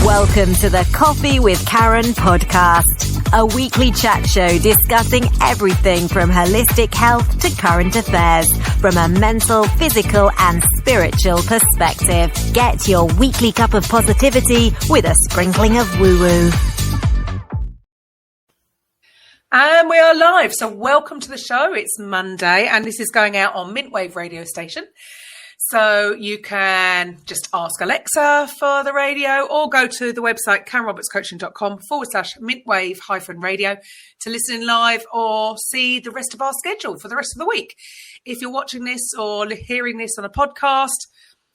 Welcome to the Coffee with Karen podcast, a weekly chat show discussing everything from holistic health to current affairs from a mental, physical and spiritual perspective. Get your weekly cup of positivity with a sprinkling of woo-woo. And we are live. So welcome to the show. It's Monday and this is going out on Mintwave Radio Station. So you can just ask Alexa for the radio or go to the website karenrobertscoaching.com/mintwave-radio to listen live or see the rest of our schedule for the rest of the week. If you're watching this or hearing this on a podcast,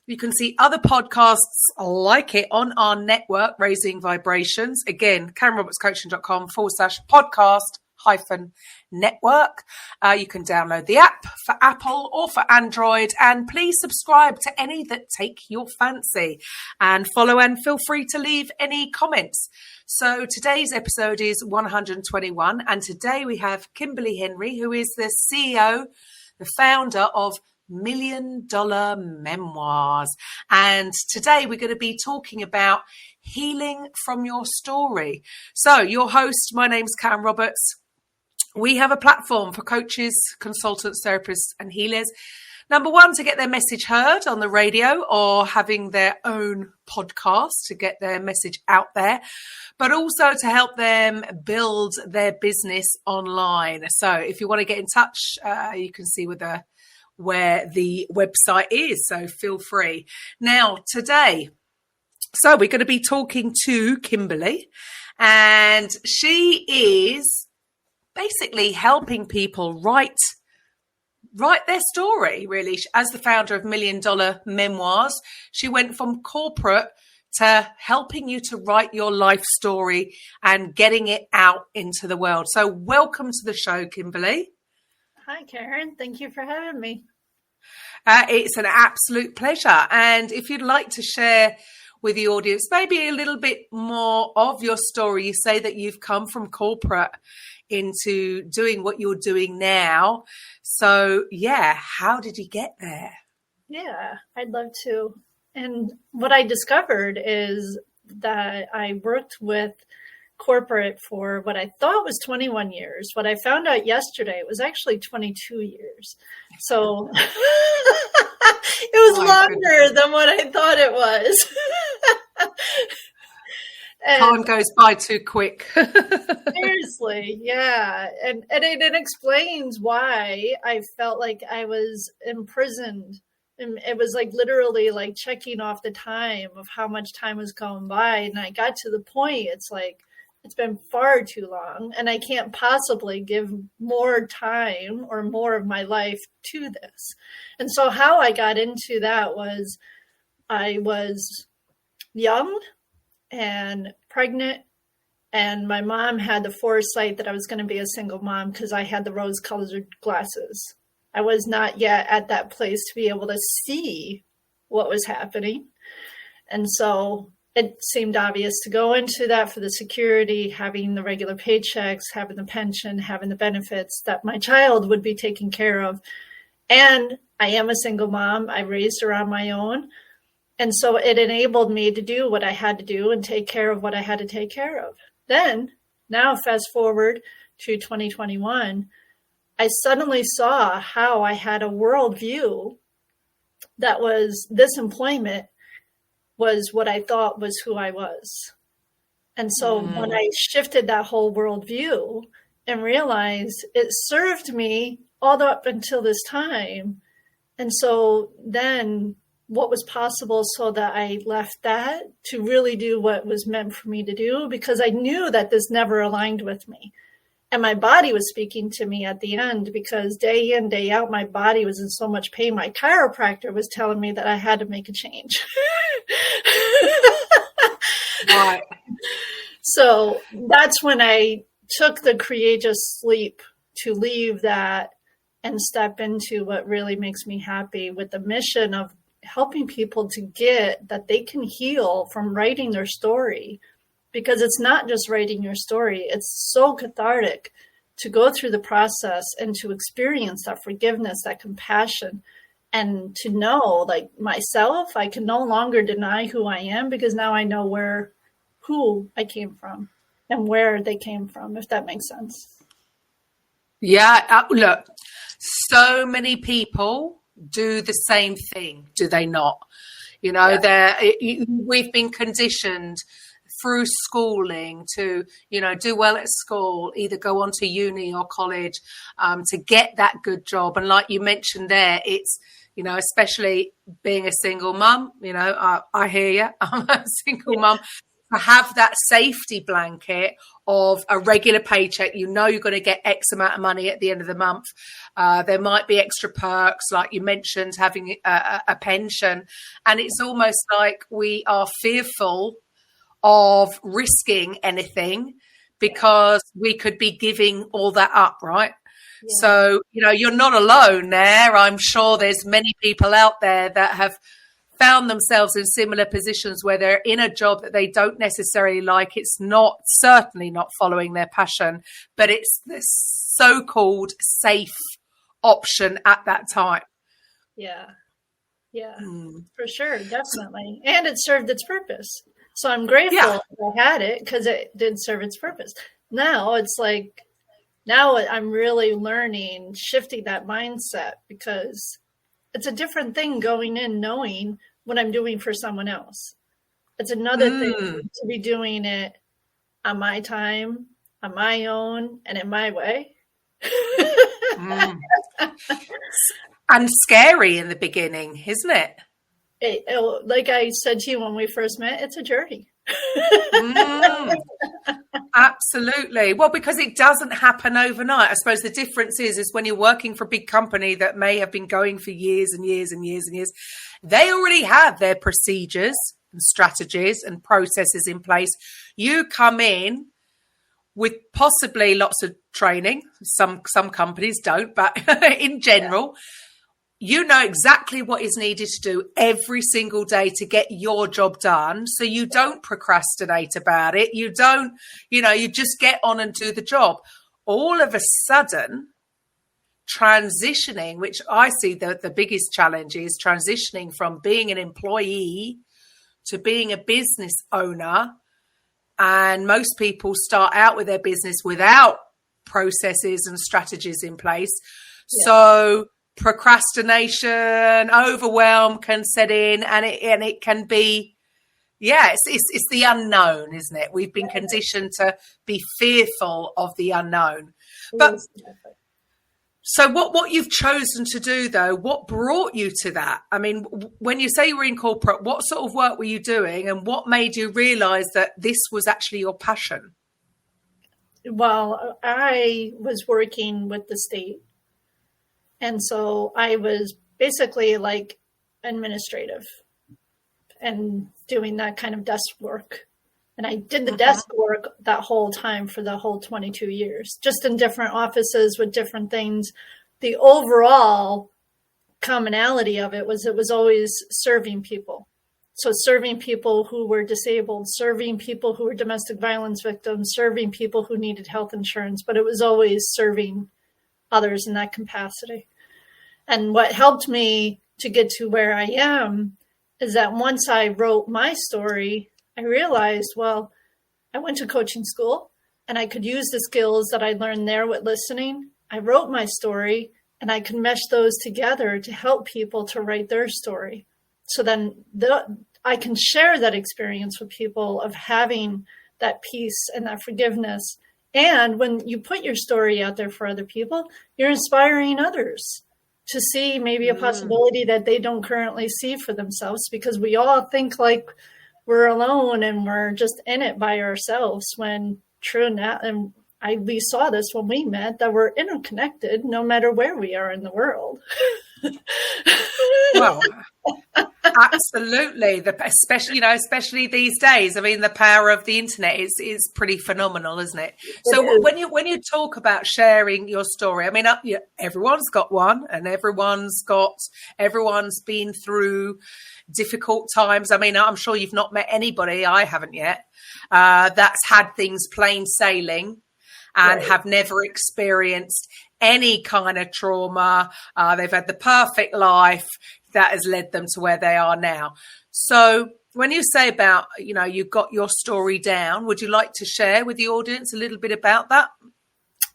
you can see other podcasts like it on our network, Raising Vibrations. Again, karenrobertscoaching.com/podcast-network. You can download the app for Apple or for Android, and please subscribe to any that take your fancy and follow and feel free to leave any comments. So today's episode is 121, and today we have Kimberly Henry, who is the CEO, the founder of Million Dollar Memoirs. And today we're going to be talking about healing from your story. So your host, my name's Karen Roberts. We have a platform for coaches, consultants, therapists and healers. Number one, to get their message heard on the radio or having their own podcast to get their message out there, but also to help them build their business online. So if you want to get in touch, you can see where the website is. So feel free. Now, today, so we're going to be talking to Kimberly, and she is basically helping people write their story, really. As the founder of Million Dollar Memoirs, she went from corporate to helping you to write your life story and getting it out into the world. So welcome to the show, Kimberly. Hi, Karen. Thank you for having me. It's an absolute pleasure. And if you'd like to share with the audience maybe a little bit more of your story, you say that you've come from corporate into doing what you're doing now. So, yeah, how did you get there? Yeah, I'd love to. And what I discovered is that I worked with corporate for what I thought was 21 years. What I found out yesterday, it was actually 22 years. So it was longer than what I thought it was. Time goes by too quick. Seriously, yeah. And it explains why I felt like I was imprisoned. And it was like literally like checking off the time of how much time was going by. And I got to the point, it's like, it's been far too long and I can't possibly give more time or more of my life to this. And so how I got into that was I was young and pregnant, and my mom had the foresight that I was going to be a single mom because I had the rose-colored glasses. I was not yet at that place to be able to see what was happening. And so it seemed obvious to go into that for the security, having the regular paychecks, having the pension, having the benefits, that my child would be taken care of. And I am a single mom. I raised her on my own. And so it enabled me to do what I had to do and take care of what I had to take care of. Then, now fast forward to 2021, I suddenly saw how I had a worldview that was this employment was what I thought was who I was. And so when I shifted that whole worldview and realized it served me all up until this time. And so then what was possible so that I left that to really do what was meant for me to do, because I knew that this never aligned with me. And my body was speaking to me at the end, because day in, day out, my body was in so much pain. My chiropractor was telling me that I had to make a change. Right. So that's when I took the courageous leap to leave that and step into what really makes me happy, with the mission of helping people to get that they can heal from writing their story. Because it's not just writing your story. It's so cathartic to go through the process and to experience that forgiveness, that compassion, and to know, like myself, I can no longer deny who I am, because now I know where who I came from and where they came from, if that makes sense. Yeah, look, so many people do the same thing, do they not? You know, we've been conditioned through schooling to, you know, do well at school, either go on to uni or college, to get that good job. And like you mentioned there, it's, you know, especially being a single mum, you know, I hear you, I'm a single mum, to have that safety blanket of a regular paycheck. You know, you're going to get X amount of money at the end of the month. There might be extra perks, like you mentioned, having a pension. And it's almost like we are fearful of risking anything because we could be giving all that up, right? Yeah. So, you know, you're not alone there. I'm sure there's many people out there that have found themselves in similar positions where they're in a job that they don't necessarily like. It's certainly not following their passion, but it's the so-called safe option at that time. Yeah, for sure, definitely. And it served its purpose. So I'm grateful that I had it because it did serve its purpose. Now it's like, now I'm really learning, shifting that mindset, because it's a different thing going in knowing what I'm doing for someone else. It's another thing to be doing it on my time, on my own, and in my way. And scary in the beginning, isn't it? Like I said to you when we first met, it's a journey. Absolutely. Well, because it doesn't happen overnight. I suppose the difference is when you're working for a big company that may have been going for years and years and years and years, they already have their procedures and strategies and processes in place. You come in with possibly lots of training. Some companies don't, but in general, you know exactly what is needed to do every single day to get your job done. So you don't procrastinate about it. You don't, you know, you just get on and do the job. All of a sudden, transitioning, which I see the biggest challenge is transitioning from being an employee to being a business owner. And most people start out with their business without processes and strategies in place. Yeah. So procrastination, overwhelm can set in, and it can be, it's the unknown, isn't it? We've been conditioned to be fearful of the unknown. But so what you've chosen to do, though, what brought you to that? I mean, when you say you were in corporate, what sort of work were you doing, and what made you realize that this was actually your passion? Well, I was working with the state. And so I was basically like administrative and doing that kind of desk work. And I did the desk work that whole time for the whole 22 years, just in different offices with different things. The overall commonality of it was always serving people. So serving people who were disabled, serving people who were domestic violence victims, serving people who needed health insurance, but it was always serving others in that capacity. And what helped me to get to where I am is that once I wrote my story, I realized, well, I went to coaching school and I could use the skills that I learned there with listening. I wrote my story and I could mesh those together to help people to write their story. So then I can share that experience with people of having that peace and that forgiveness. And when you put your story out there for other people, you're inspiring others to see maybe a possibility that they don't currently see for themselves, because we all think like we're alone and we're just in it by ourselves, when true now, and we saw this when we met, that we're interconnected no matter where we are in the world. Well, absolutely. Especially these days. I mean, the power of the internet is pretty phenomenal, isn't it? So when you talk about sharing your story, I mean, everyone's got one, and everyone's been through difficult times. I mean, I'm sure you've not met anybody, I haven't yet, that's had things plain sailing and have never experienced any kind of trauma. They've had the perfect life that has led them to where they are now. So When you say about, you got your story down, would you like to share with the audience a little bit about that?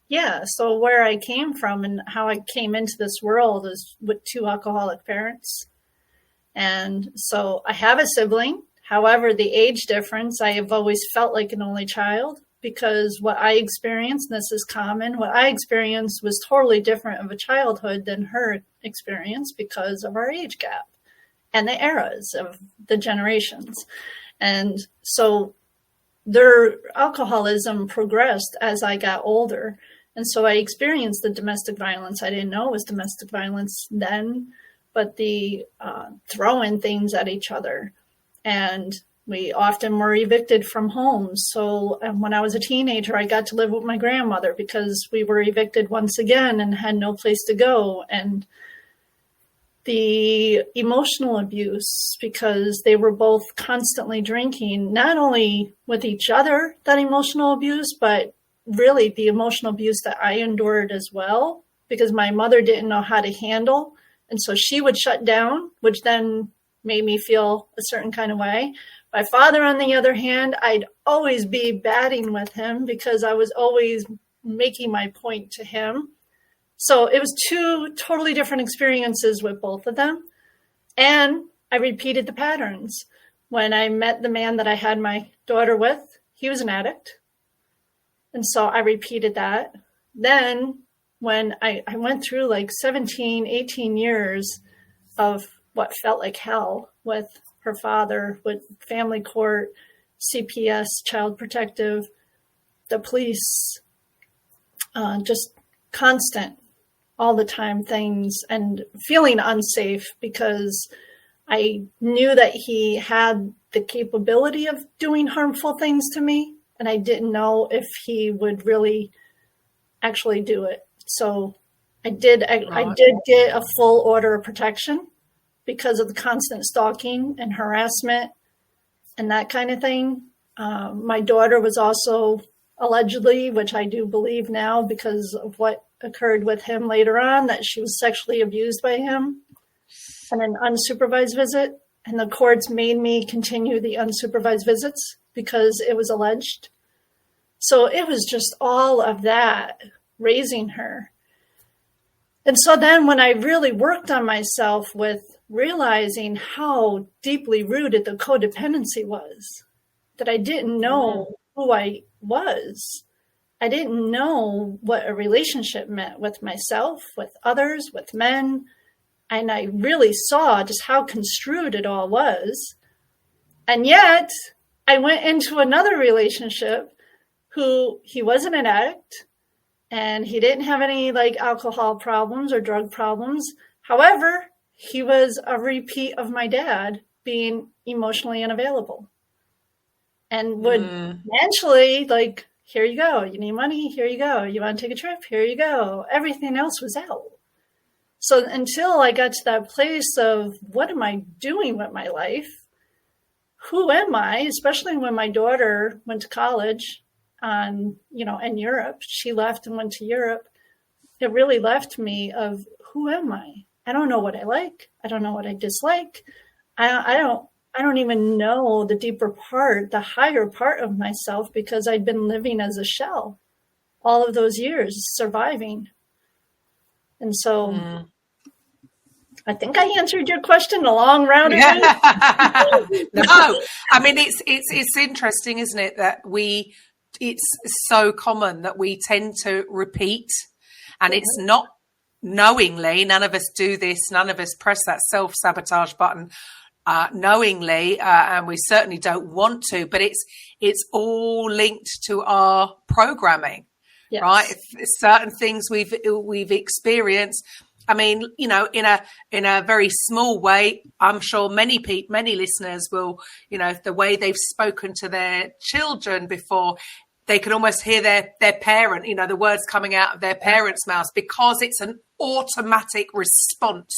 Yeah. So where I came from and how I came into this world is with 2 alcoholic parents. And so I have a sibling. However, the age difference, I have always felt like an only child, because what I experienced, and this is common, what I experienced was totally different of a childhood than her experience because of our age gap and the eras of the generations. And so their alcoholism progressed as I got older. And so I experienced the domestic violence. I didn't know it was domestic violence then, but the throwing things at each other. And we often were evicted from homes. So when I was a teenager, I got to live with my grandmother because we were evicted once again and had no place to go. And the emotional abuse, because they were both constantly drinking, not only with each other, that emotional abuse, but really the emotional abuse that I endured as well, because my mother didn't know how to handle. And so she would shut down, which then made me feel a certain kind of way. My father, on the other hand, I'd always be batting with him because I was always making my point to him. So it was 2 totally different experiences with both of them. And I repeated the patterns. When I met the man that I had my daughter with, he was an addict. And so I repeated that. Then when I went through like 17, 18 years of what felt like hell with her father, with family court, CPS, child protective, the police, just constant, all the time things, and feeling unsafe because I knew that he had the capability of doing harmful things to me, and I didn't know if he would really actually do it. So I did get a full order of protection because of the constant stalking and harassment and that kind of thing. My daughter was also allegedly, which I do believe now because of what occurred with him later on, that she was sexually abused by him on an unsupervised visit. And the courts made me continue the unsupervised visits because it was alleged. So it was just all of that raising her. And so then when I really worked on myself with realizing how deeply rooted the codependency was, that I didn't know who I was. I didn't know what a relationship meant with myself, with others, with men. And I really saw just how construed it all was. And yet I went into another relationship who he wasn't an addict and he didn't have any like alcohol problems or drug problems. However, he was a repeat of my dad being emotionally unavailable and would eventually like, here you go. You need money. Here you go. You want to take a trip? Here you go. Everything else was out. So until I got to that place of what am I doing with my life? Who am I? Especially when my daughter went to college in Europe, she left and went to Europe. It really left me of who am I? I don't know what I like. I don't know what I dislike. I don't even know the deeper part, the higher part of myself, because I'd been living as a shell all of those years, surviving. And so I think I answered your question a long round ago. No, I mean, it's interesting, isn't it, that it's so common that we tend to repeat, and it's not knowingly. None of us do this. None of us press that self-sabotage button knowingly, and we certainly don't want to, but it's all linked to our programming. Yes. Right? Certain things we've experienced. I mean, in a very small way, I'm sure many listeners will, the way they've spoken to their children before, they can almost hear their parent, the words coming out of their parents' mouths, because it's an automatic response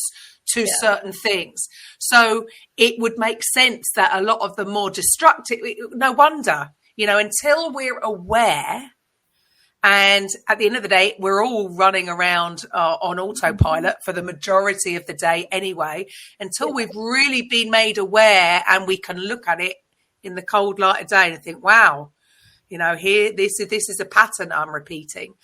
to certain things. So it would make sense that a lot of the more destructive, no wonder, until we're aware And at the end of the day, we're all running around on autopilot for the majority of the day anyway, until we've really been made aware and we can look at it in the cold light of day and think, wow, here, this is a pattern I'm repeating.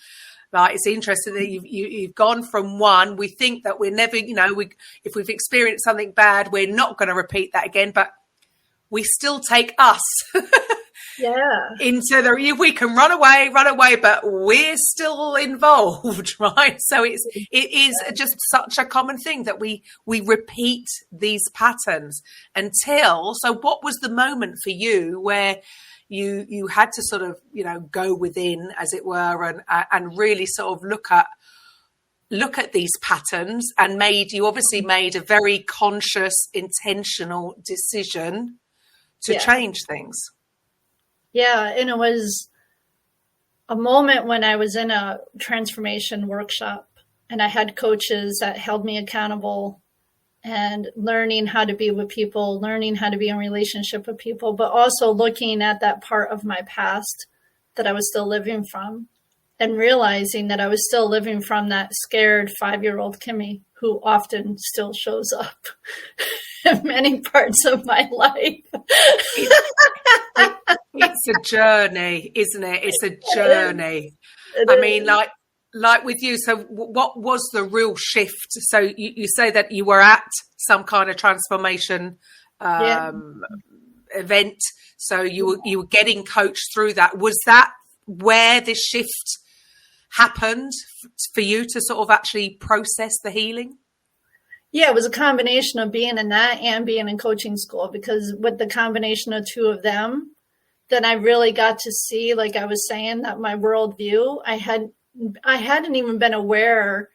Like, it's interesting that you've gone from one. We think that we're never, if we've experienced something bad, we're not going to repeat that again, but we still take us. Into we can run away, but we're still involved, right? So it is just such a common thing that we repeat these patterns until. So what was the moment for you where you had to sort of go within, as it were, and really sort of look at these patterns, and you obviously made a very conscious, intentional decision to change things. Yeah, and it was a moment when I was in a transformation workshop and I had coaches that held me accountable and learning how to be with people, learning how to be in relationship with people, but also looking at that part of my past that I was still living from and realizing that I was still living from that scared 5-year-old Kimmy who often still shows up in many parts of my life. It's a journey, isn't it? It's a journey. I mean, like with you. So what was the real shift? So you say that you were at some kind of transformation event. So you were getting coached through that. Was that where this shift happened for you to sort of actually process the healing? Yeah, it was a combination of being in that and being in coaching school, because with the combination of two of them, then I really got to see, like I was saying, that my worldview, I hadn't even been aware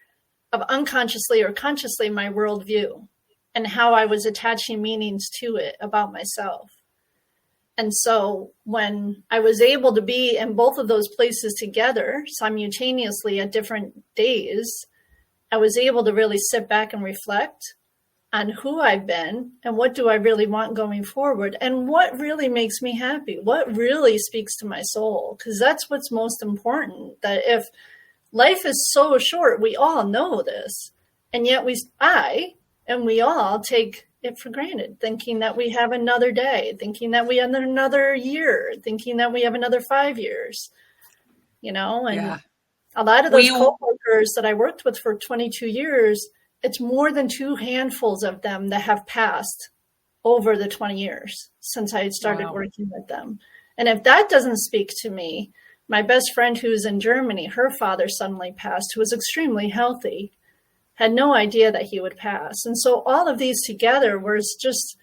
of unconsciously or consciously my worldview and how I was attaching meanings to it about myself. And so when I was able to be in both of those places together simultaneously at different days, I was able to really sit back and reflect on who I've been and what do I really want going forward and what really makes me happy, what really speaks to my soul, because that's what's most important. That if life is so short, we all know this, and yet we all take it for granted, thinking that we have another day, thinking that we have another year, thinking that we have another 5 years, and a lot of those coworkers that I worked with for 22 years, it's more than 2 handfuls of them that have passed over the 20 years since I started working with them. And if that doesn't speak to me, my best friend who's in Germany, her father suddenly passed, who was extremely healthy, had no idea that he would pass. And so all of these together was just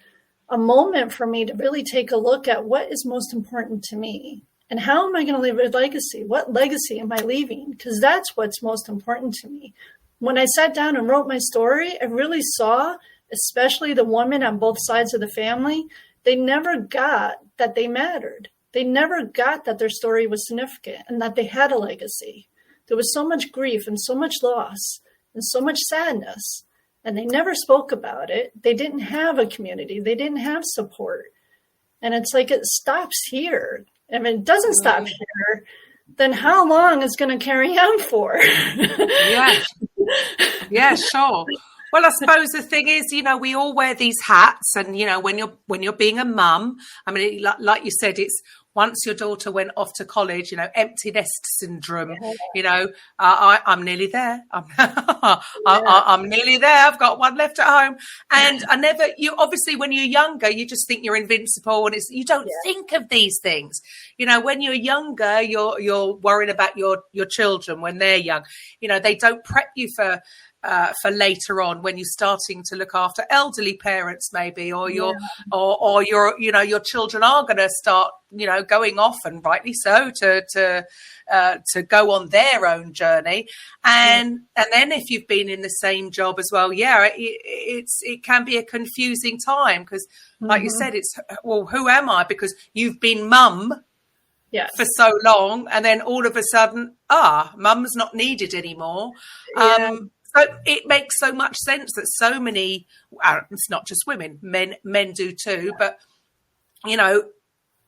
a moment for me to really take a look at what is most important to me. And how am I going to leave a legacy? What legacy am I leaving? Because that's what's most important to me. When I sat down and wrote my story, I really saw, especially the women on both sides of the family, they never got that they mattered. They never got that their story was significant and that they had a legacy. There was so much grief and so much loss and so much sadness, and they never spoke about it. They didn't have a community. They didn't have support. And it's like it stops here. If it doesn't stop here, then how long is going to carry on for? Yeah, sure. Well, I suppose the thing is, we all wear these hats, and when you're being a mum, I mean, like you said, it's once your daughter went off to college, empty nest syndrome. I'm nearly there. I'm nearly there. I've got one left at home, and obviously when you're younger, you just think you're invincible, and you don't think of these things. When you're younger, you're worrying about your children when they're young. They don't prep you for later on when you're starting to look after elderly parents, maybe, or your children are going to start, going off, and rightly so, to go on their own journey. And then if you've been in the same job as well, it can be a confusing time, because like you said, it's, well, who am I? Because you've been mum for so long, and then all of a sudden, mum's not needed anymore. So it makes so much sense that so many, it's not just women, men do too, but,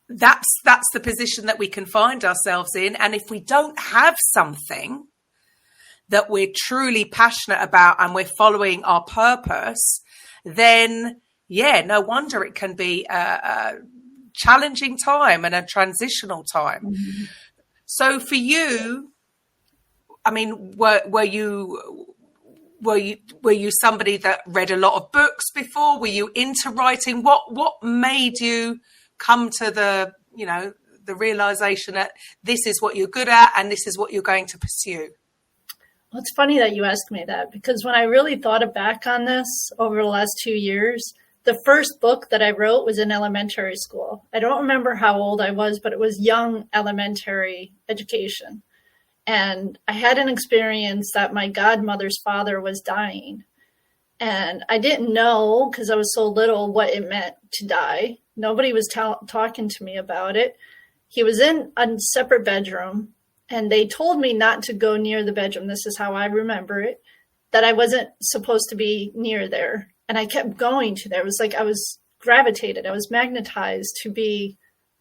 that's the position that we can find ourselves in. And if we don't have something that we're truly passionate about and we're following our purpose, then no wonder it can be a challenging time and a transitional time. Mm-hmm. So for you, I mean, were you somebody that read a lot of books before? Were you into writing? What made you come to the realization that this is what you're good at and this is what you're going to pursue? Well, it's funny that you asked me that, because when I really thought back on this over the last 2 years, the first book that I wrote was in elementary school. I don't remember how old I was, but it was young elementary education. And I had an experience that my godmother's father was dying. And I didn't know, because I was so little, what it meant to die. Nobody was talking to me about it. He was in a separate bedroom, and they told me not to go near the bedroom. This is how I remember it, that I wasn't supposed to be near there. And I kept going to there. It was like I was gravitated. I was magnetized to be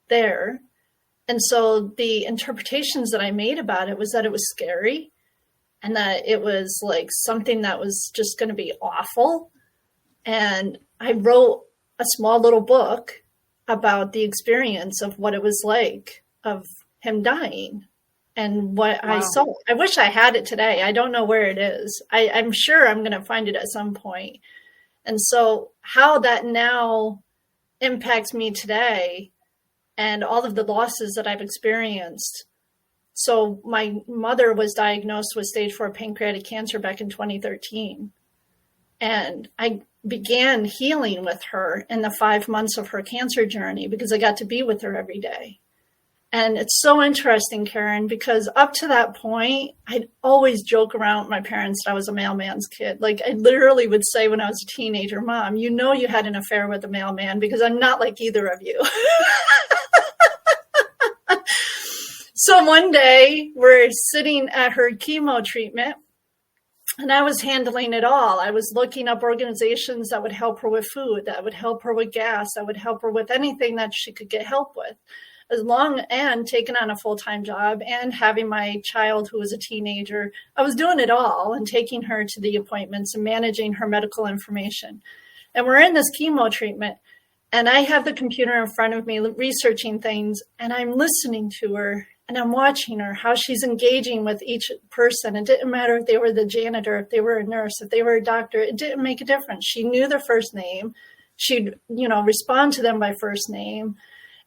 there. And so the interpretations that I made about it was that it was scary and that it was like something that was just going to be awful. And I wrote a small little book about the experience of what it was like of him dying and what I saw. I wish I had it today. I don't know where it is. I'm sure I'm going to find it at some point. And so how that now impacts me today and all of the losses that I've experienced. So my mother was diagnosed with stage 4 pancreatic cancer back in 2013. And I began healing with her in the 5 months of her cancer journey because I got to be with her every day. And it's so interesting, Karen, because up to that point, I'd always joke around with my parents that I was a mailman's kid. Like I literally would say when I was a teenager, Mom, you know you had an affair with a mailman because I'm not like either of you. So one day we're sitting at her chemo treatment and I was handling it all. I was looking up organizations that would help her with food, that would help her with gas, that would help her with anything that she could get help with. As long and taking on a full-time job and having my child who was a teenager, I was doing it all and taking her to the appointments and managing her medical information. And we're in this chemo treatment and I have the computer in front of me researching things and I'm listening to her and I'm watching her, how she's engaging with each person. It didn't matter if they were the janitor, if they were a nurse, if they were a doctor, it didn't make a difference. She knew their first name. She'd, respond to them by first name.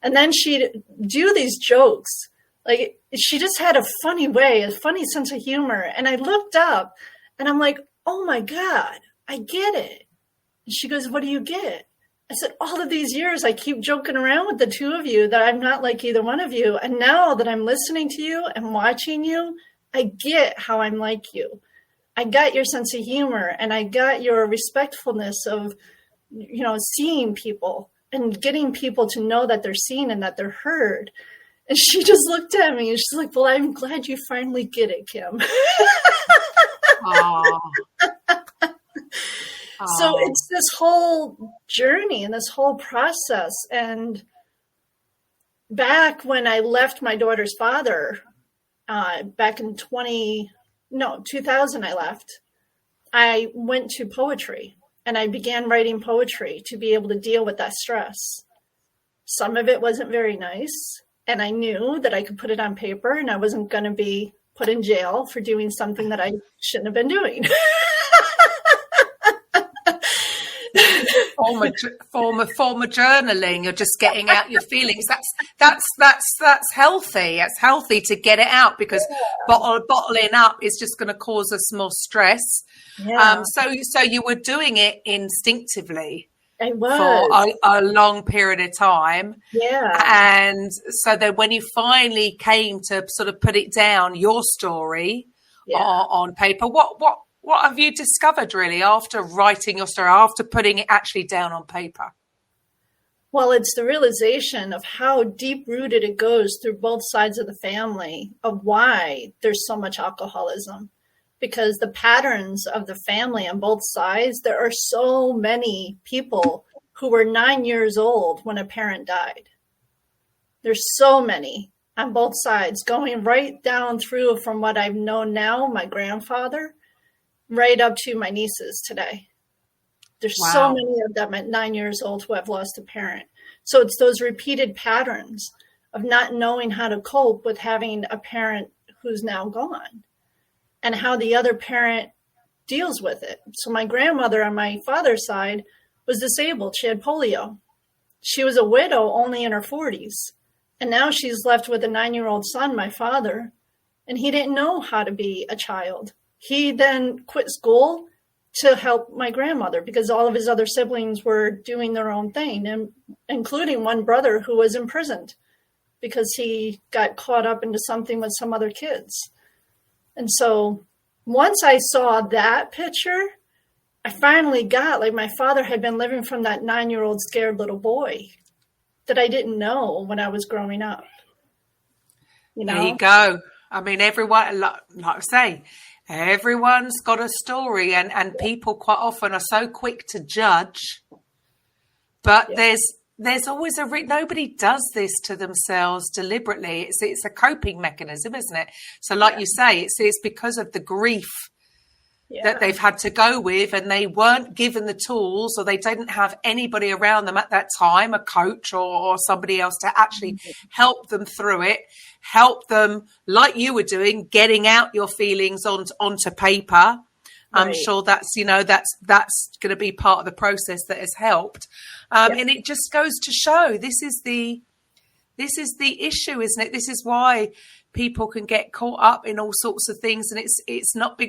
And then she'd do these jokes. Like she just had a funny way, a funny sense of humor. And I looked up and I'm like, oh my God, I get it. And she goes, what do you get? I said, all of these years, I keep joking around with the two of you that I'm not like either one of you. And now that I'm listening to you and watching you, I get how I'm like you. I got your sense of humor and I got your respectfulness of, seeing people and getting people to know that they're seen and that they're heard. And she just looked at me and she's like, well, I'm glad you finally get it, Kim. So it's this whole journey and this whole process. And back when I left my daughter's father, back in 2000 I left, I went to poetry. And I began writing poetry to be able to deal with that stress. Some of it wasn't very nice. And I knew that I could put it on paper and I wasn't going to be put in jail for doing something that I shouldn't have been doing. form of journaling. You're just getting out your feelings. That's healthy. It's healthy to get it out because bottling up is just going to cause us more stress. Yeah. So you were doing it instinctively. I was. For a long period of time. Yeah. And so then when you finally came to sort of put it down, your story on paper, what have you discovered really after writing your story, after putting it actually down on paper? Well, it's the realization of how deep rooted it goes through both sides of the family of why there's so much alcoholism. Because the patterns of the family on both sides, there are so many people who were 9 years old when a parent died. There's so many on both sides, going right down through from what I've known now, my grandfather, right up to my nieces today. There's so many of them at 9 years old who have lost a parent. So it's those repeated patterns of not knowing how to cope with having a parent who's now gone and how the other parent deals with it. So my grandmother on my father's side was disabled. She had polio. She was a widow only in her 40s. And now she's left with a 9-year-old son, my father, and he didn't know how to be a child. He then quit school to help my grandmother because all of his other siblings were doing their own thing, and including one brother who was imprisoned because he got caught up into something with some other kids. And so once I saw that picture, I finally got, like, my father had been living from that 9-year-old scared little boy that I didn't know when I was growing up. You know? There you go. I mean, everyone, like I say, everyone's got a story, and people quite often are so quick to judge. But there's always nobody does this to themselves deliberately. It's a coping mechanism, isn't it? So like you say, it's because of the grief that they've had to go with, and they weren't given the tools, or they didn't have anybody around them at that time, a coach or somebody else to actually help them through it, help them, like you were doing, getting out your feelings onto paper. I'm sure that's going to be part of the process that has helped. And it just goes to show this is the issue, isn't it? This is why people can get caught up in all sorts of things, and it's not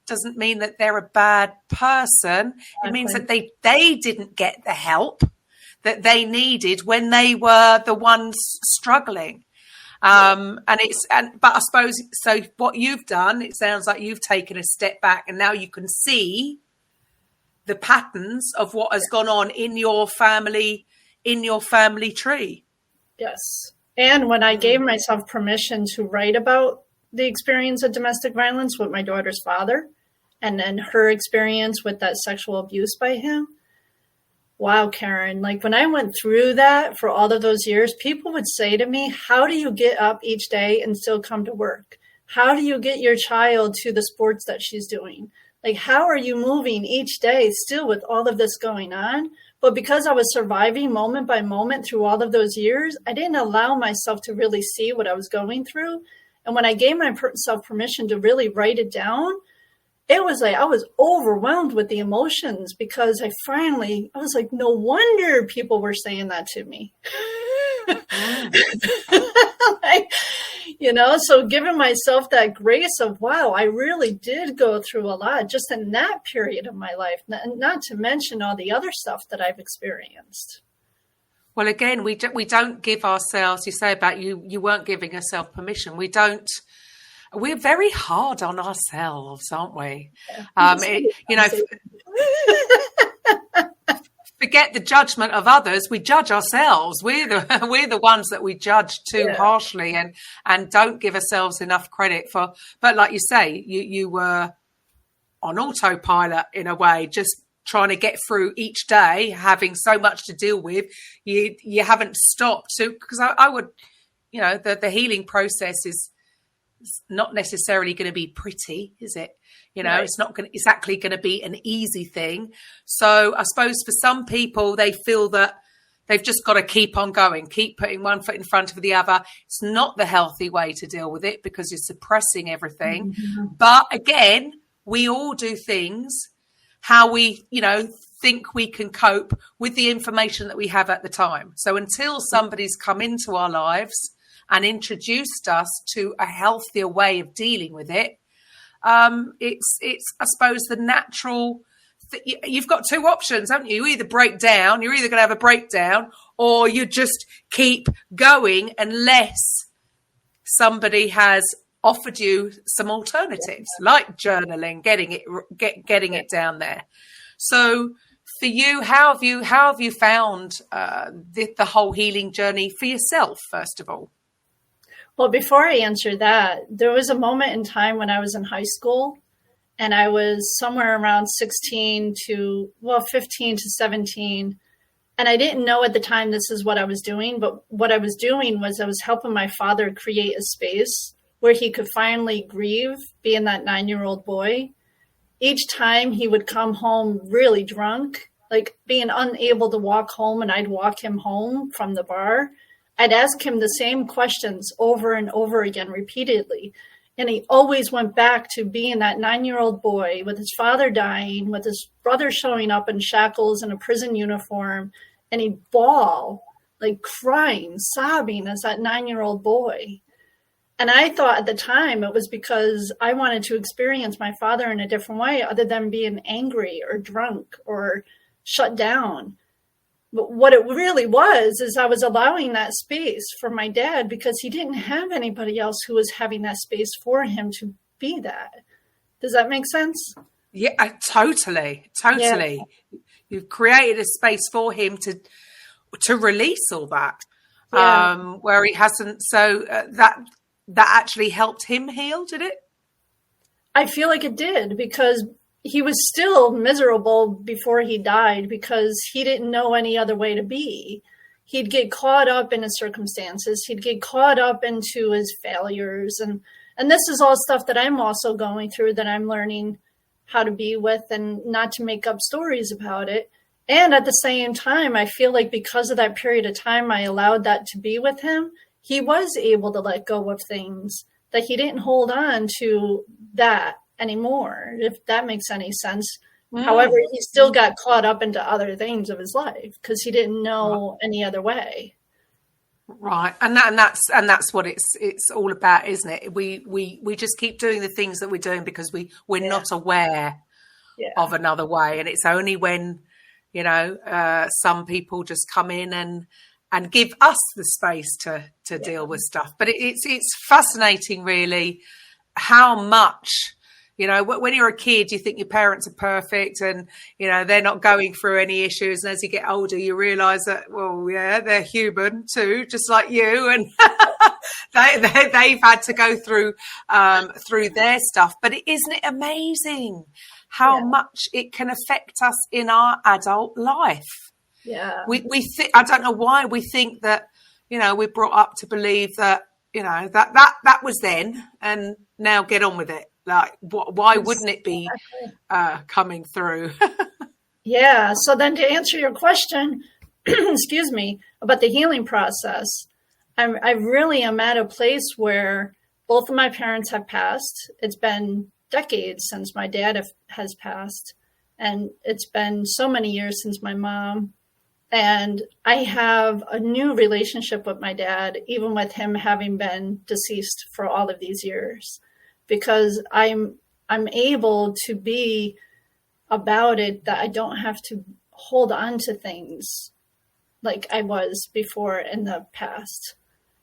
doesn't mean that they're a bad person. It means that they didn't get the help that they needed when they were the ones struggling. But I suppose, so what you've done, it sounds like you've taken a step back, and now you can see the patterns of what has gone on in your family tree. Yes. And when I gave myself permission to write about the experience of domestic violence with my daughter's father, and then her experience with that sexual abuse by him, wow, Karen, like when I went through that for all of those years, people would say to me, how do you get up each day and still come to work? How do you get your child to the sports that she's doing? Like, how are you moving each day still with all of this going on? But because I was surviving moment by moment through all of those years, I didn't allow myself to really see what I was going through. And when I gave myself permission to really write it down, it was like I was overwhelmed with the emotions, because I was like, no wonder people were saying that to me. So giving myself that grace of, wow, I really did go through a lot just in that period of my life, not to mention all the other stuff that I've experienced. Well, again, we don't give ourselves, you say about you weren't giving yourself permission. We're very hard on ourselves, aren't we? Forget the judgment of others. We judge ourselves. We're the ones that we judge too harshly and don't give ourselves enough credit for. But like you say, you were on autopilot in a way, just trying to get through each day, having so much to deal with. You haven't stopped. So, because I would, the healing process is not necessarily going to be pretty, is it? It's not exactly going to be an easy thing. So I suppose for some people, they feel that they've just got to keep on going, keep putting one foot in front of the other. It's not the healthy way to deal with it, because you're suppressing everything. Mm-hmm. But again, we all do things how we, think we can cope with the information that we have at the time. So until somebody's come into our lives and introduced us to a healthier way of dealing with it, it's I suppose the natural. You've got two options, haven't you? You either break down. You're either going to have a breakdown, or you just keep going unless somebody has offered you some alternatives, like journaling, getting it down there. So for you, how have you found the whole healing journey for yourself, first of all? Well, before I answer that, there was a moment in time when I was in high school, and I was somewhere around 15 to 17, And I didn't know at the time this is what I was doing, but what I was doing was I was helping my father create a space where he could finally grieve being that 9-year-old boy. Each time he would come home really drunk, like being unable to walk home, and I'd walk him home from the bar. I'd ask him the same questions over and over again repeatedly. And he always went back to being that 9-year-old boy with his father dying, with his brother showing up in shackles in a prison uniform. And he'd bawl, like crying, sobbing as that 9-year-old boy. And I thought at the time it was because I wanted to experience my father in a different way other than being angry or drunk or shut down. But what it really was is I was allowing that space for my dad because he didn't have anybody else who was having that space for him to be that. Does that make sense? Yeah, totally. Yeah. You've created a space for him to release all that, where he hasn't. So that actually helped him heal, did it? I feel like it did, because he was still miserable before he died because he didn't know any other way to be. He'd get caught up in his circumstances. He'd get caught up into his failures. And this is all stuff that I'm also going through, that I'm learning how to be with and not to make up stories about it. And at the same time, I feel like because of that period of time, I allowed that to be with him. He was able to let go of things, that he didn't hold on to that anymore, if that makes any sense. However, he still got caught up into other things of his life because he didn't know any other way. Right, and that's what it's all about, isn't it? We just keep doing the things that we're doing because we're not aware of another way, and it's only when some people just come in and give us the space to deal with stuff. But it's fascinating, really, how much. When you're a kid, you think your parents are perfect and, they're not going through any issues. And as you get older, you realize that, well, yeah, they're human too, just like you. And they've had to go through their stuff. But isn't it amazing how much it can affect us in our adult life? Yeah. I don't know why we think that, we're brought up to believe that, that was then and now get on with it. Like, why wouldn't it be coming through? Yeah. So then to answer your question, excuse me, about the healing process, I really am at a place where both of my parents have passed. It's been decades since my dad has passed. And it's been so many years since my mom. And I have a new relationship with my dad, even with him having been deceased for all of these years. Because I'm able to be about it, that I don't have to hold on to things like I was before in the past.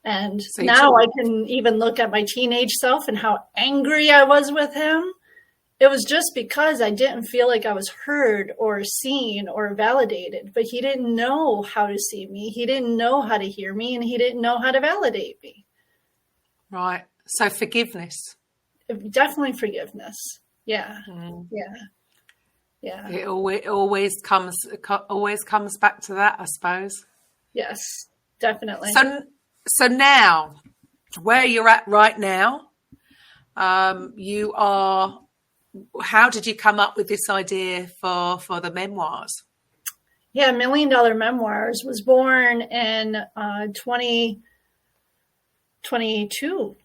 And so now I can even look at my teenage self and how angry I was with him. It was just because I didn't feel like I was heard or seen or validated, but he didn't know how to see me. He didn't know how to hear me, and he didn't know how to validate me. Right. So forgiveness. Definitely forgiveness. Yeah. Yeah. It always comes back to that, I suppose. Yes, definitely. So now, where you're at right now, you are. How did you come up with this idea for the memoirs? Yeah, Million Dollar Memoirs was born in 2022.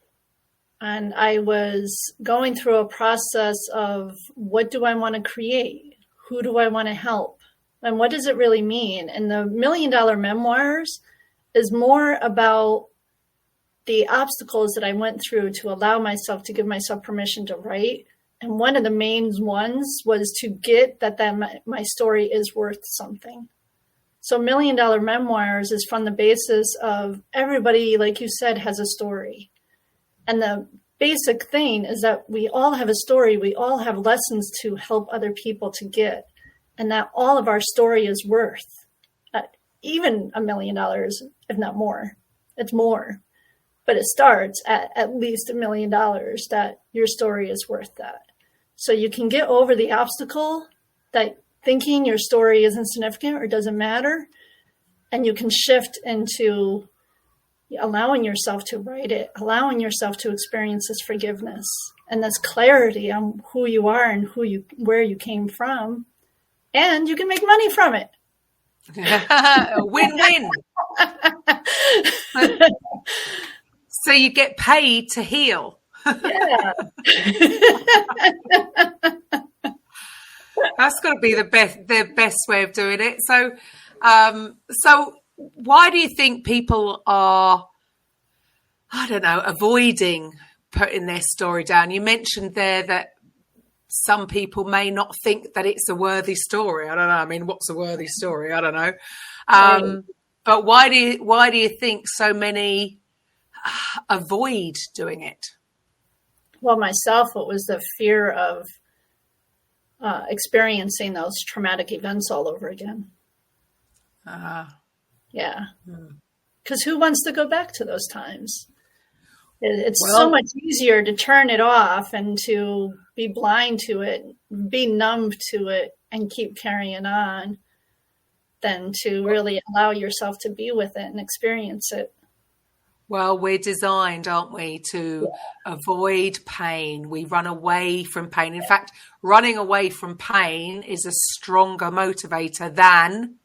And I was going through a process of, what do I want to create? Who do I want to help? And what does it really mean? And the Million Dollar Memoirs is more about the obstacles that I went through to allow myself to give myself permission to write. And one of the main ones was to get that my story is worth something. So Million Dollar Memoirs is from the basis of everybody, like you said, has a story. And the basic thing is that we all have a story. We all have lessons to help other people to get. And that all of our story is worth even $1 million, if not more. It's more. But it starts at least $1 million, that your story is worth that. So you can get over the obstacle that thinking your story isn't significant or doesn't matter. And you can shift into allowing yourself to write it, allowing yourself to experience this forgiveness and this clarity on who you are and where you came from. And you can make money from it. Win-win. So you get paid to heal. Yeah. That's got to be the best way of doing it. So why do you think people are, I don't know, avoiding putting their story down? You mentioned there that some people may not think that it's a worthy story. I don't know. I mean, what's a worthy story? I don't know. But why do you think so many avoid doing it? Well, myself, it was the fear of experiencing those traumatic events all over again. Yeah. Because who wants to go back to those times? It's so much easier to turn it off and to be blind to it, be numb to it, and keep carrying on than to really allow yourself to be with it and experience it. Well, we're designed, aren't we, to avoid pain. We run away from pain. In fact, running away from pain is a stronger motivator than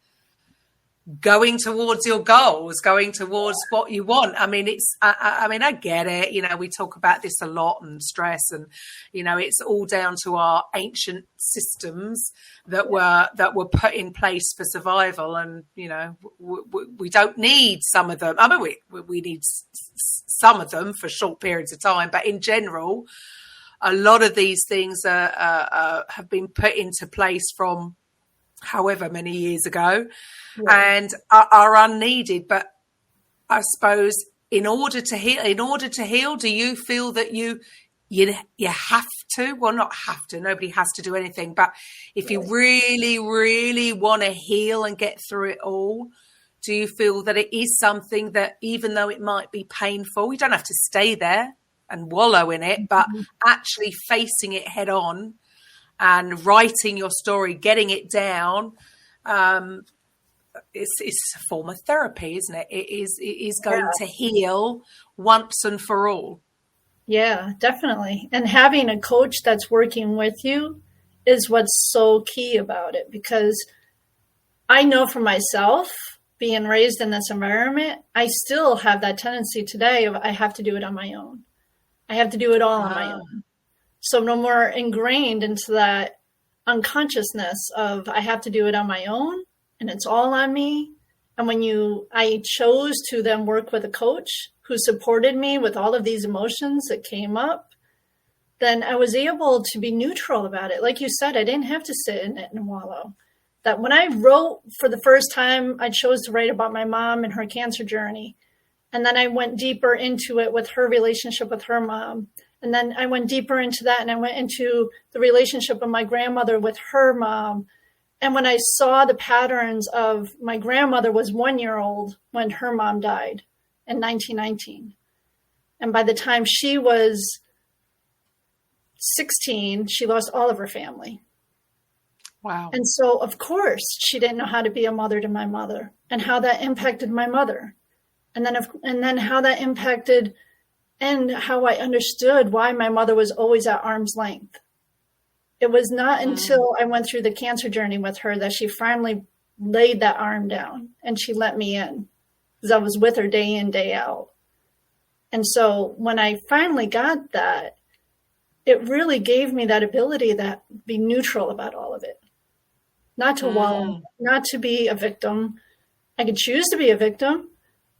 going towards your goals, going towards what you want. I mean, I get it. You know, we talk about this a lot, and stress, and, you know, it's all down to our ancient systems that were put in place for survival. And, you know, we don't need some of them. I mean, we need some of them for short periods of time, but in general, a lot of these things have been put into place from however many years ago, and are unneeded. But I suppose in order to heal, do you feel that you have to? Well, not have to. Nobody has to do anything. But if you really, really want to heal and get through it all, do you feel that it is something that, even though it might be painful, you don't have to stay there and wallow in it, but actually facing it head on and writing your story, getting it down, it's a form of therapy, isn't it? It is going to heal once and for all. Yeah, definitely. And having a coach that's working with you is what's so key about it, because I know for myself, being raised in this environment, I still have that tendency today of I have to do it on my own. I have to do it all on my own. So no more ingrained into that unconsciousness of I have to do it on my own and it's all on me. And when I chose to then work with a coach who supported me with all of these emotions that came up, then I was able to be neutral about it. Like you said, I didn't have to sit in it and wallow. That when I wrote for the first time, I chose to write about my mom and her cancer journey. And then I went deeper into it with her relationship with her mom. And then I went deeper into that, and I went into the relationship of my grandmother with her mom. And when I saw the patterns of my grandmother was 1 year old when her mom died in 1919. And by the time she was 16, she lost all of her family. Wow. And so, of course, she didn't know how to be a mother to my mother, and how that impacted my mother. And then how that impacted and how I understood why my mother was always at arm's length. It was not until I went through the cancer journey with her that she finally laid that arm down and she let me in, because I was with her day in, day out. And so when I finally got that, it really gave me that ability to be neutral about all of it. Not to wallow, not to be a victim. I could choose to be a victim,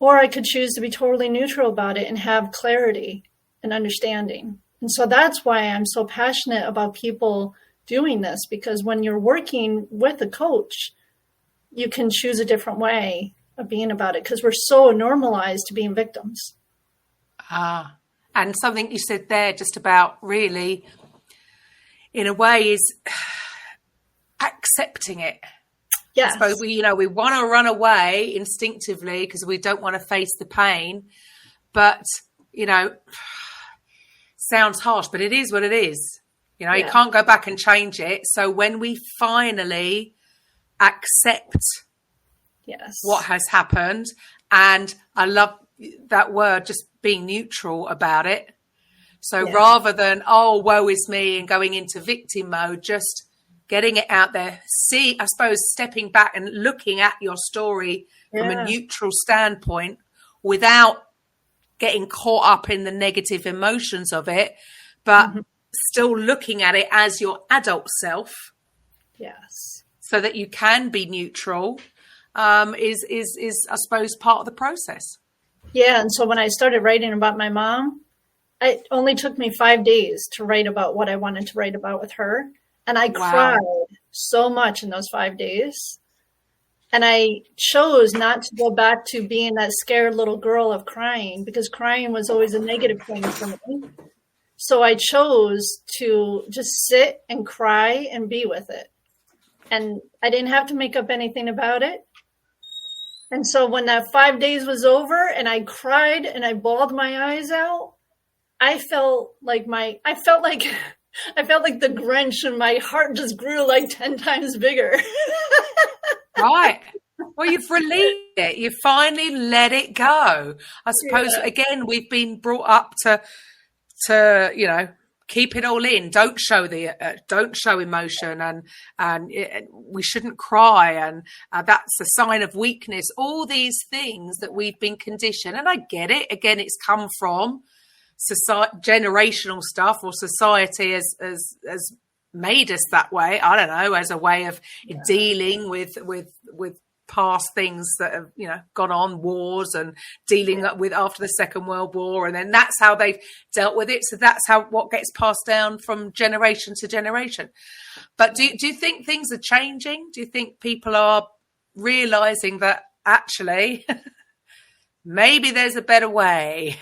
or I could choose to be totally neutral about it and have clarity and understanding. And so that's why I'm so passionate about people doing this, because when you're working with a coach, you can choose a different way of being about it, because we're so normalized to being victims. And something you said there just about really, in a way, is accepting it. Yes. I suppose we want to run away instinctively because we don't want to face the pain, but, sounds harsh, but it is what it is. You can't go back and change it. So when we finally accept Yes. what has happened. And I love that word, just being neutral about it. So rather than, oh, woe is me, and going into victim mode, just getting it out there. See, I suppose, stepping back and looking at your story from a neutral standpoint without getting caught up in the negative emotions of it, but still looking at it as your adult self. Yes. So that you can be neutral is I suppose, part of the process. Yeah. And so when I started writing about my mom, it only took me 5 days to write about what I wanted to write about with her. And I cried so much in those 5 days. And I chose not to go back to being that scared little girl of crying, because crying was always a negative thing for me. So I chose to just sit and cry and be with it. And I didn't have to make up anything about it. And so when that 5 days was over and I cried and I bawled my eyes out, I felt like the Grinch, and my heart just grew like 10 times bigger. Right. Well, you've released it. You finally let it go. I suppose, again, we've been brought up to, you know, keep it all in. Don't show emotion, and we shouldn't cry, and that's a sign of weakness. All these things that we've been conditioned, and I get it. Again, it's come from society, generational stuff, or society has made us that way. I don't know, as a way of dealing with past things that have, you know, gone on, wars, and dealing with after the Second World War, and then that's how they've dealt with it. So that's what gets passed down from generation to generation. But do you think things are changing? Do you think people are realizing that actually maybe there's a better way?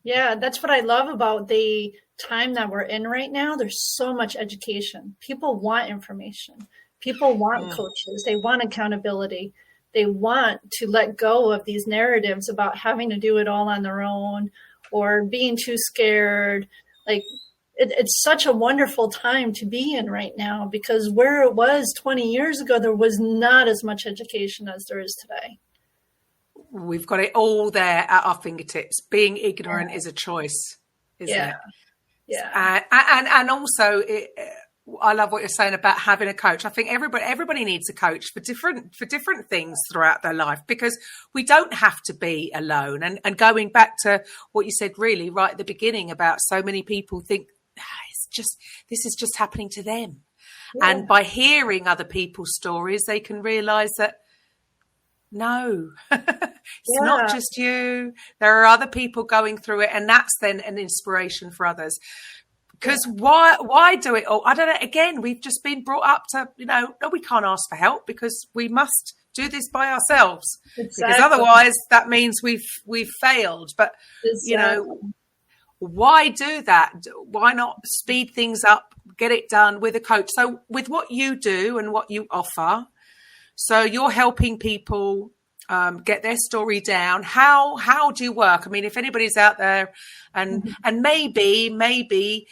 Yeah, that's what I love about the time that we're in right now. There's so much education. People want information. People want coaches. They want accountability. They want to let go of these narratives about having to do it all on their own or being too scared. Like, it's such a wonderful time to be in right now, because where it was 20 years ago, there was not as much education as there is today. We've got it all there at our fingertips. Being ignorant is a choice, isn't it? Yeah. And also, I love what you're saying about having a coach. I think everybody needs a coach for different things throughout their life, because we don't have to be alone. And going back to what you said really right at the beginning about so many people think this is just happening to them. Yeah. And by hearing other people's stories, they can realize that no, it's not just you. There are other people going through it, and that's then an inspiration for others. Because why do it all? I don't know. Again, we've just been brought up to, no, we can't ask for help because we must do this by ourselves. Exactly. Because otherwise that means we've failed. But, why do that? Why not speed things up, get it done with a coach? So with what you do and what you offer, so you're helping people get their story down. How do you work? I mean, if anybody's out there and maybe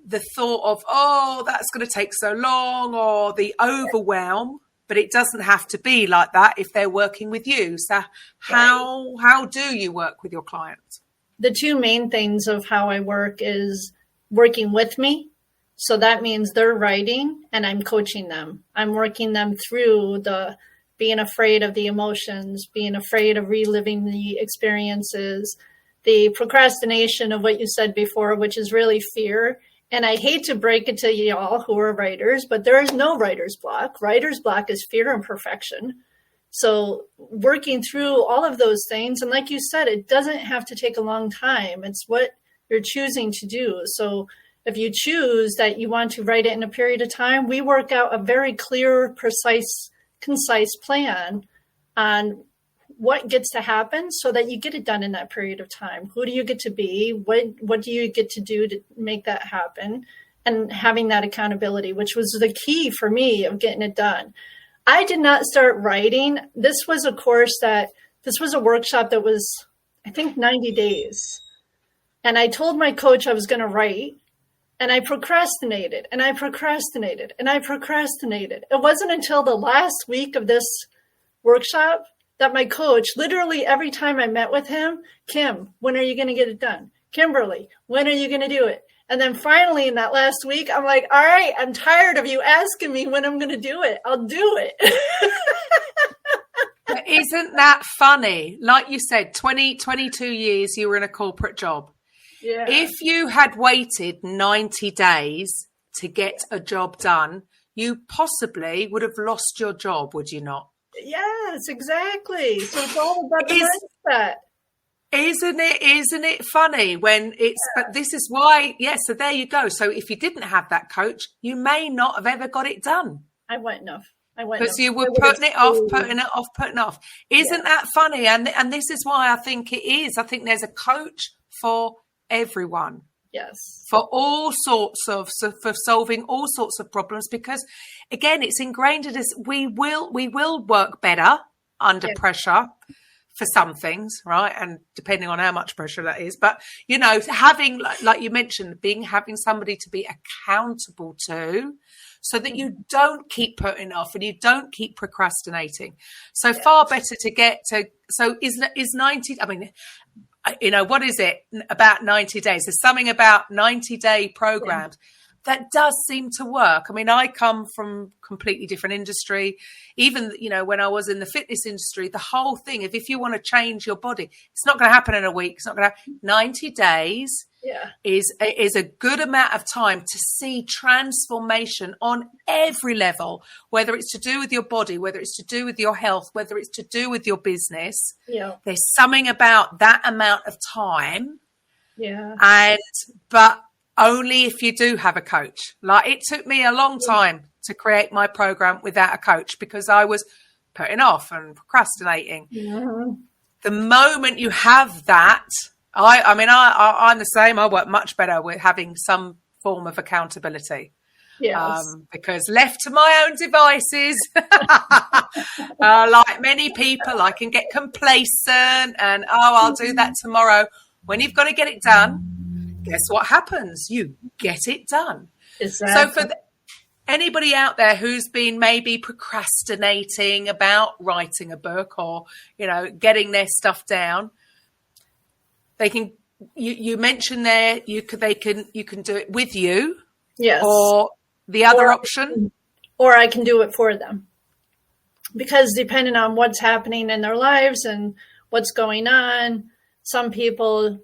the thought of, oh, that's going to take so long, or the overwhelm, but it doesn't have to be like that if they're working with you. So how do you work with your clients? The two main things of how I work is working with me. So that means they're writing and I'm coaching them. I'm working them through the being afraid of the emotions, being afraid of reliving the experiences, the procrastination of what you said before, which is really fear. And I hate to break it to y'all who are writers, but there is no writer's block. Writer's block is fear and perfection. So working through all of those things, and like you said, it doesn't have to take a long time. It's what you're choosing to do. So if you choose that you want to write it in a period of time, we work out a very clear, precise, concise plan on what gets to happen so that you get it done in that period of time. Who do you get to be? What do you get to do to make that happen? And having that accountability, which was the key for me of getting it done. I did not start writing. This was a workshop that was, I think, 90 days. And I told my coach I was going to write, and I procrastinated, and I procrastinated, and I procrastinated. It wasn't until the last week of this workshop that my coach, literally every time I met with him, Kim, when are you going to get it done? Kimberly, when are you going to do it? And then finally in that last week, I'm like, all right, I'm tired of you asking me when I'm going to do it. I'll do it. But isn't that funny? Like you said, 22 years you were in a corporate job. Yeah. If you had waited 90 days to get a job done, you possibly would have lost your job, would you not? Yes, exactly. So it's all about the mindset. Isn't it funny when it's, but this is why, yes, so there you go. So if you didn't have that coach, you may not have ever got it done. I wouldn't have. Because you were putting it off. Isn't that funny? And this is why I think it is. I think there's a coach for everyone. Yes. For all sorts of, for solving all sorts of problems, because again, it's ingrained in us. We will work better under pressure for some things, right? And depending on how much pressure that is, but you know, having, like you mentioned, having somebody to be accountable to, so that you don't keep putting off and you don't keep procrastinating. So far better to get to. So is 90? I mean, you know, what is it about 90 days? There's something about 90-day programs that does seem to work. I mean, I come from completely different industry. Even, you know, when I was in the fitness industry, the whole thing, if you want to change your body, it's not going to happen in a week. It's not going to happen. 90 days is a good amount of time to see transformation on every level, whether it's to do with your body, whether it's to do with your health, whether it's to do with your business. Yeah. There's something about that amount of time. Yeah. But only if you do have a coach. Like, it took me a long time to create my program without a coach because I was putting off and procrastinating. Mm-hmm. The moment you have that, I'm the same. I work much better with having some form of accountability. Yes. Because left to my own devices, like many people, I can get complacent and, I'll do that tomorrow. When you've got to get it done, guess what happens? You get it done. Exactly. So for anybody out there who's been maybe procrastinating about writing a book or, you know, getting their stuff down, they can. You mentioned there you can do it with you. Yes. Or the other option, or I can do it for them, because depending on what's happening in their lives and what's going on, some people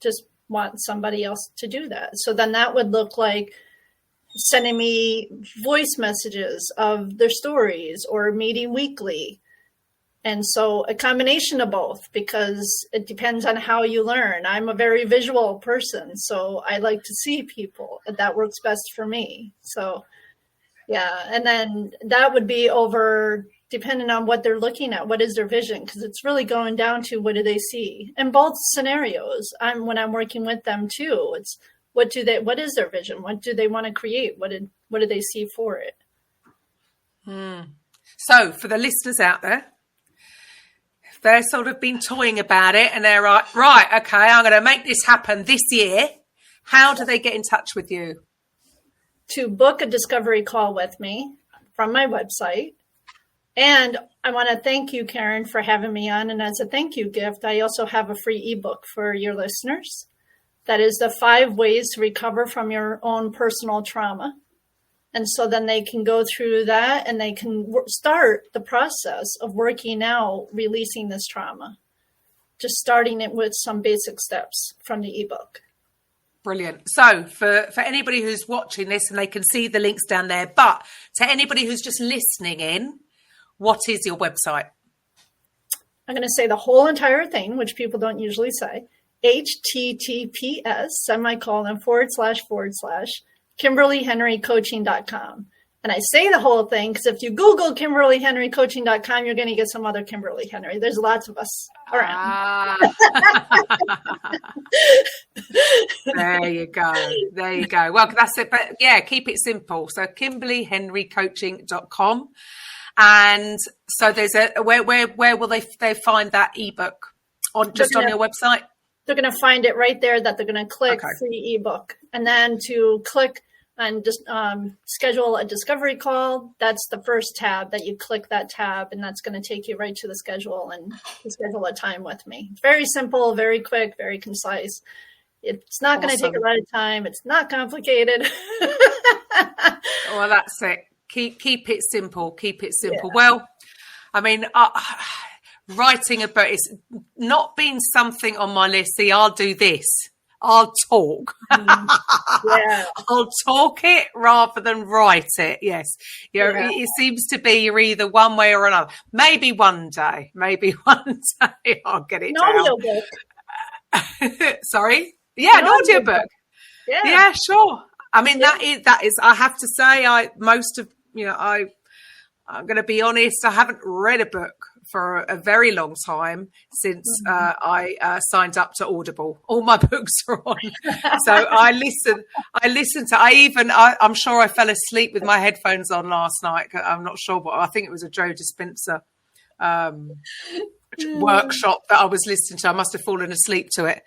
just want somebody else to do that. So then that would look like sending me voice messages of their stories or meeting weekly. And so a combination of both, because it depends on how you learn. I'm a very visual person, so I like to see people. That works best for me. So, yeah. And then that would be over depending on what they're looking at. What is their vision? Because it's really going down to what do they see? In both scenarios, when I'm working with them too, it's what is their vision? What do they want to create? What do they see for it? So for the listeners out there, they're sort of been toying about it and they're like, right, okay, I'm going to make this happen this year. How do they get in touch with you? To book a discovery call with me from my website. And I want to thank you, Karen, for having me on. And as a thank you gift, I also have a free ebook for your listeners. That is the 5 ways to recover from your own personal trauma. And so then they can go through that and they can start the process of working out, releasing this trauma, just starting it with some basic steps from the ebook. Brilliant. So for anybody who's watching this, and they can see the links down there, but to anybody who's just listening in, what is your website? I'm going to say the whole entire thing, which people don't usually say, https:// KimberlyHenryCoaching.com. And I say the whole thing because if you Google KimberlyHenryCoaching.com, you're going to get some other Kimberly Henry. There's lots of us around. There you go. Well, that's it. But yeah, keep it simple. So KimberlyHenryCoaching.com. And so there's where will they find that ebook? On your website? They're going to find it right there that they're going to click free ebook. And then to click and just schedule a discovery call. That's the first tab that you click that tab, and that's going to take you right to the schedule and to schedule a time with me. It's very simple, very quick, very concise. It's not going to take a lot of time. It's not complicated. Well, that's it. Keep it simple. Keep it simple. Yeah. Well, I mean, writing a book is not been something on my list. See, I'll do this. I'll talk. Yeah. I'll talk it rather than write it. Yes. It seems to be you're either one way or another. Maybe one day I'll get it down. Audiobook. Sorry? Yeah, an audiobook. Yeah, sure. I mean, that is, I have to say, I'm going to be honest, I haven't read a book for a very long time since I signed up to Audible. All my books are on. So I listen to, I'm sure I fell asleep with my headphones on last night. I'm not sure, but I think it was a Joe Dispenza workshop that I was listening to. I must have fallen asleep to it.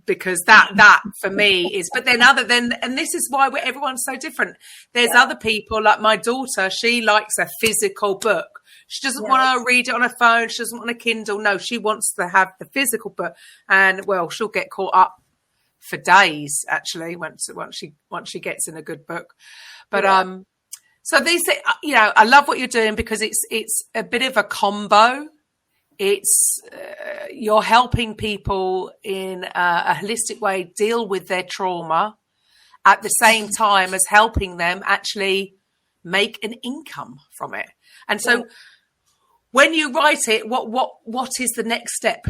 Because that for me is, but then and this is why everyone's so different. There's other people, like my daughter, she likes a physical book. She doesn't want to read it on her phone. She doesn't want a Kindle. No, she wants to have the physical book. And well, she'll get caught up for days actually once she gets in a good book. But so these, I love what you're doing because it's a bit of a combo. It's you're helping people in a holistic way deal with their trauma at the same time as helping them actually make an income from it. And so when you write it, what is the next step?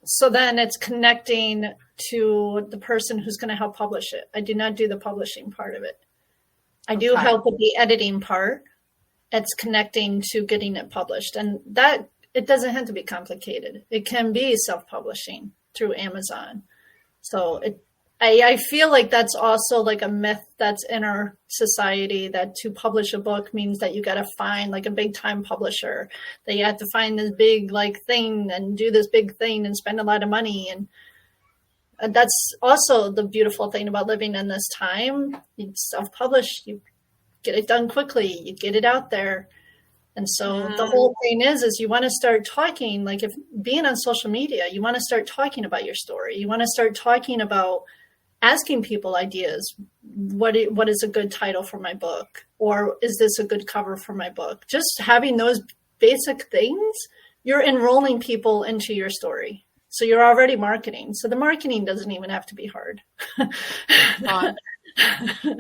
So then it's connecting to the person who's going to help publish it. I do not do the publishing part of it. I do help with the editing part. It's connecting to getting it published. And that it doesn't have to be complicated. It can be self-publishing through Amazon. So I feel like that's also like a myth that's in our society, that to publish a book means that you got to find like a big time publisher, that you have to find this big like thing and do this big thing and spend a lot of money. And that's also the beautiful thing about living in this time. You self-publish, you get it done quickly, you get it out there. And so the whole thing is you want to start talking, like if being on social media, you want to start talking about your story. You want to start talking about asking people ideas. What is a good title for my book? Or is this a good cover for my book? Just having those basic things, you're enrolling people into your story. So you're already marketing. So the marketing doesn't even have to be hard.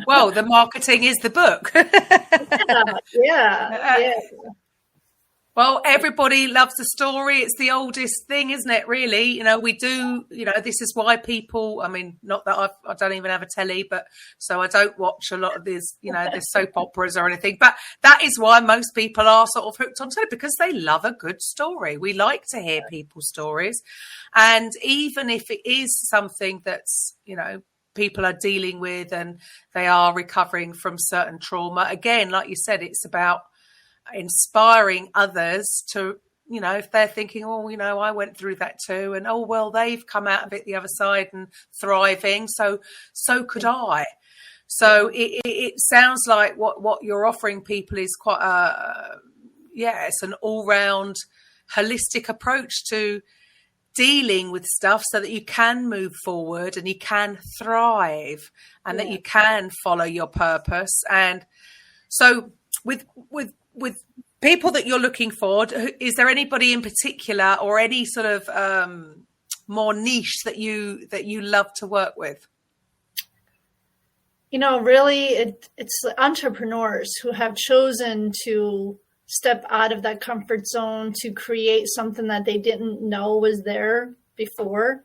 Well, the marketing is the book. Yeah. Well, everybody loves a story. It's the oldest thing, isn't it, really? We do, this is why people, I mean, not that I don't even have a telly, but so I don't watch a lot of these, the soap operas or anything. But that is why most people are sort of hooked on telly, because they love a good story. We like to hear people's stories. And even if it is something that's, people are dealing with and they are recovering from certain trauma, again, like you said, it's about inspiring others to, if they're thinking, I went through that too, and they've come out of it the other side and thriving, so could I. So it sounds like what you're offering people is quite it's an all-round holistic approach to dealing with stuff so that you can move forward and you can thrive and that you can follow your purpose. And so with people that you're looking for, is there anybody in particular or any sort of more niche that you love to work with? Really it's entrepreneurs who have chosen to step out of that comfort zone to create something that they didn't know was there before,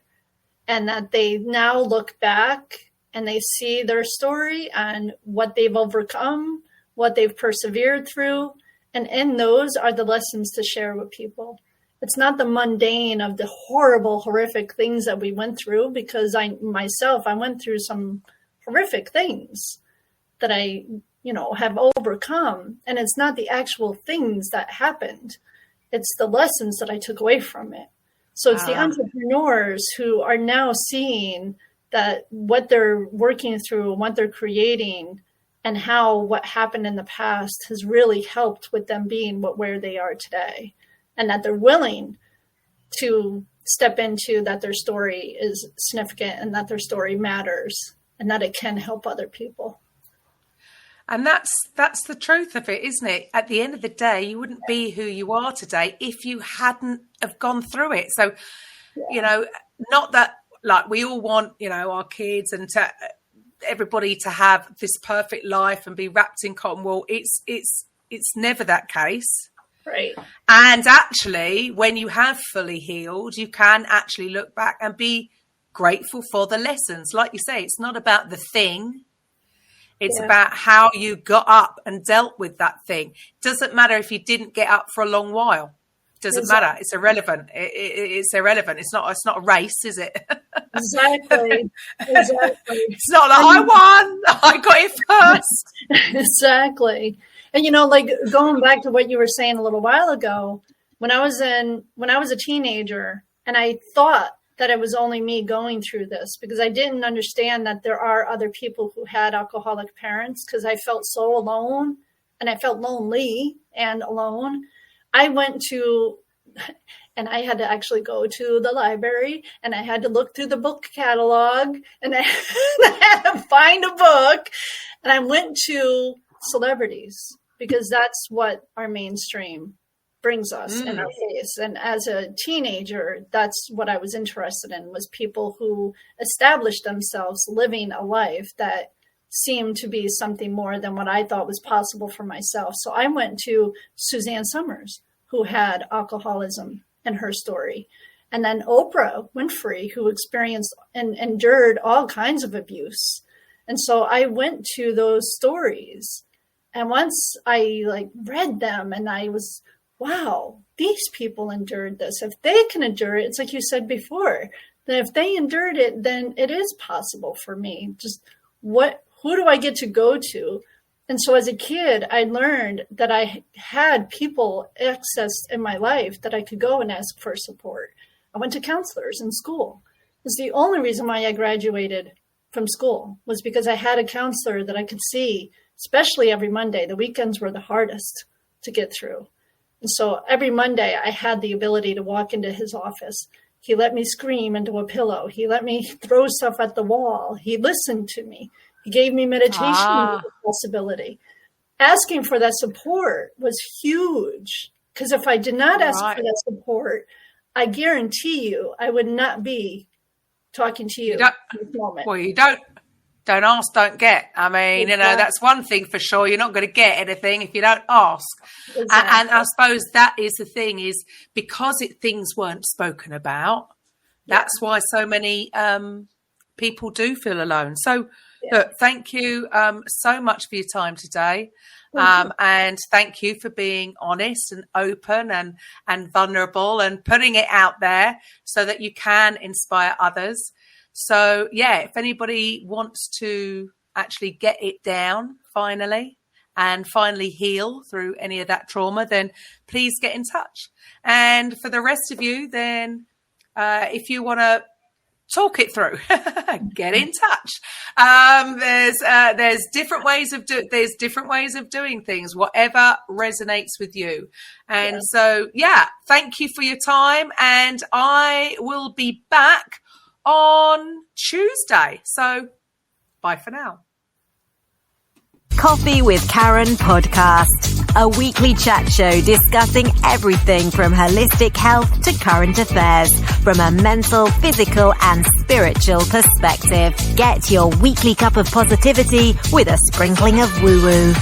and that they now look back and they see their story and what they've overcome, what they've persevered through. And in those are the lessons to share with people. It's not the mundane of the horrible, horrific things that we went through, because I went through some horrific things that I have overcome. And it's not the actual things that happened. It's the lessons that I took away from it. So it's the entrepreneurs who are now seeing that what they're working through and what they're creating and how what happened in the past has really helped with them being where they are today, and that they're willing to step into that their story is significant and that their story matters and that it can help other people. And that's the truth of it, isn't it? At the end of the day, you wouldn't be who you are today if you hadn't have gone through it. So, not that like we all want, our kids and everybody to have this perfect life and be wrapped in cotton wool. It's never that case. Right. And actually, when you have fully healed, you can actually look back and be grateful for the lessons. Like you say, it's not about the thing. It's about how you got up and dealt with that thing. Doesn't matter if you didn't get up for a long while. Doesn't matter. It's irrelevant. It's irrelevant. It's not a race, is it? Exactly. It's not like I won. I got it first. Exactly. And like going back to what you were saying a little while ago, when I was a teenager, and I thought that it was only me going through this because I didn't understand that there are other people who had alcoholic parents, because I felt so alone and I felt lonely and alone. I went to, and I had to actually go to the library, and I had to look through the book catalog, and I had to find a book, and I went to celebrities because that's what our mainstream brings us in our face. And as a teenager, that's what I was interested in, was people who established themselves living a life that seemed to be something more than what I thought was possible for myself. So I went to Suzanne Summers, who had alcoholism in her story. And then Oprah Winfrey, who experienced and endured all kinds of abuse. And so I went to those stories. And once I read them, and I was, wow, these people endured this. If they can endure it, it's like you said before, that if they endured it, then it is possible for me. Just who do I get to go to? And so as a kid, I learned that I had people accessed in my life that I could go and ask for support. I went to counselors in school. It was the only reason why I graduated from school, was because I had a counselor that I could see, especially every Monday. The weekends were the hardest to get through. And so every Monday I had the ability to walk into his office. He let me scream into a pillow. He let me throw stuff at the wall. He listened to me. He gave me meditation possibility. Asking for that support was huge, because if I did not ask for that support, I guarantee you I would not be talking to you at this moment. Well, you don't ask, don't get. I mean, that's one thing for sure. You're not going to get anything if you don't ask. Exactly. And I suppose that is the thing, is because things weren't spoken about, that's why so many people do feel alone. So, look, thank you so much for your time today. And thank you for being honest and open and vulnerable and putting it out there so that you can inspire others. So, if anybody wants to actually get it down finally and finally heal through any of that trauma, then please get in touch. And for the rest of you, then if you want to talk it through, get in touch. There's different ways of doing things, whatever resonates with you. And so, thank you for your time. And I will be back on Tuesday. So bye for now. Coffee with Karen podcast, a weekly chat show discussing everything from holistic health to current affairs from a mental, physical and spiritual perspective. Get your weekly cup of positivity with a sprinkling of woo-woo.